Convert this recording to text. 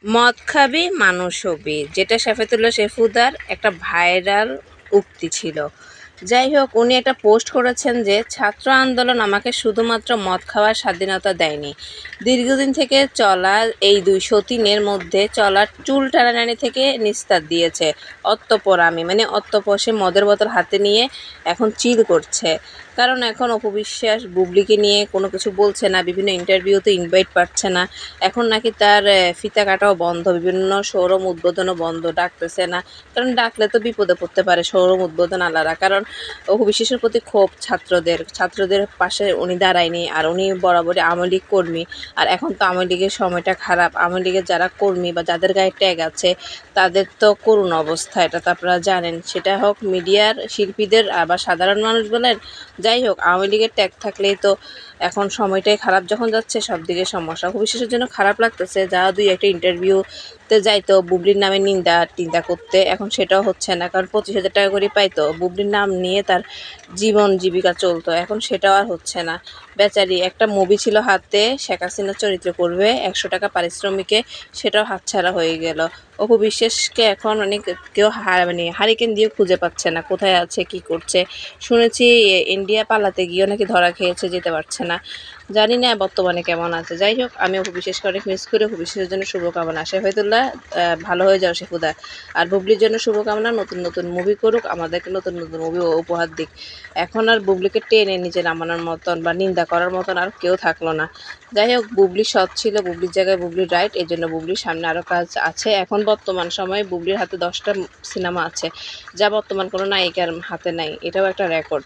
মদ খাবি মানুষ হবি, যেটা সাফেতুল্লাহ শেফুদার একটা ভাইরাল উক্তি ছিল। যাই হোক, উনি একটা পোস্ট করেছেন যে ছাত্র আন্দোলন আমাকে শুধুমাত্র মদ খাওয়ার স্বাধীনতা দেয়নি, দীর্ঘদিন থেকে চলা এই দুই সতীনের মধ্যে চলার চুল টানাটানি থেকে নিস্তার দিয়েছে। অতঃপর আমি অতঃপর সে মদের বোতল হাতে নিয়ে এখন চিল করছে, কারণ এখন অপু বিশ্বাস বুবলিকে নিয়ে কোনো কিছু বলছে না, বিভিন্ন ইন্টারভিউতে ইনভাইট পাচ্ছে না। এখন নাকি তার ফিতা কাটাও বন্ধ, বিভিন্ন শোরুম উদ্বোধনও বন্ধ, ডাকতেছে না, কারণ ডাকলে তো বিপদে পড়তে পারে শোরুম উদ্বোধন আলারা। কারণ অপু বিশ্বাসের প্রতি ক্ষোভ ছাত্রদের পাশে উনি দাঁড়ায়নি, আর উনি বরাবরই আওয়ামী লীগ কর্মী। আর এখন তো আওয়ামী লীগের সময়টা খারাপ, আওয়ামী লীগের যারা কর্মী বা যাদের গায়ে ট্যাগ আছে তাদের তো করুণ অবস্থা, এটা তো আপনারা জানেন। সেটা হোক মিডিয়ার শিল্পীদের আবার সাধারণ মানুষ বলেন, যাই হোক আওয়ামী লীগের ট্যাগ থাকলেই তো এখন সময়টাই খারাপ যখন যাচ্ছে সব দিকে সমস্যা। অপু বিশ্বাসের জন্য খারাপ লাগতেছে, যা দুই একটা ইন্টারভিউতে যাইতো বুবলির নামে নিন্দা করতে, এখন সেটাও হচ্ছে না, কারণ 25,000 টাকা করে পাইতো, বুবলির নাম নিয়ে তার জীবন জীবিকা চলতো, এখন সেটাও আর হচ্ছে না। বেচারি একটা মুভি ছিল হাতে, শেখ হাসিনার চরিত্র করবে, 100 টাকা পারিশ্রমিকে, সেটাও হাতছাড়া হয়ে গেল। অপু বিশ্বাসকে এখন কেউ হারিকেন দিয়ে খুঁজে পাচ্ছে না, কোথায় আছে কি করছে। শুনেছি ইন্ডিয়া পালাতে গিয়েও নাকি ধরা খেয়েছে, যেতে পারছে না, জানি না বর্তমানে কেমন আছে। যাই হোক, আমি অপু বিশ্বাসকে অনেক মিস করি। অপু বিশ্বাসের জন্য শুভকামনা। শেফাতুল্লাহ ভালো হয়ে যাও শেফুদা। আর বুবলির জন্য শুভকামনা, নতুন নতুন মুভি করুক, আমাদেরকে নতুন নতুন মুভি উপহার দিক। এখন আর বুবলিকে টেনে নিচে নামানোর মতন বা নিন্দা করার মতন আর কেউ থাকলো না। যাই হোক, বুবলি সৎ ছিল, বুবলির জায়গায় বুবলির রাইট, এই জন্য বুবলির সামনে আরও কাজ আছে। এখন বর্তমান সময়ে বুবলির হাতে 10টা সিনেমা আছে, যা বর্তমান কোনো নায়িকার হাতে নাই, এটাও একটা রেকর্ড।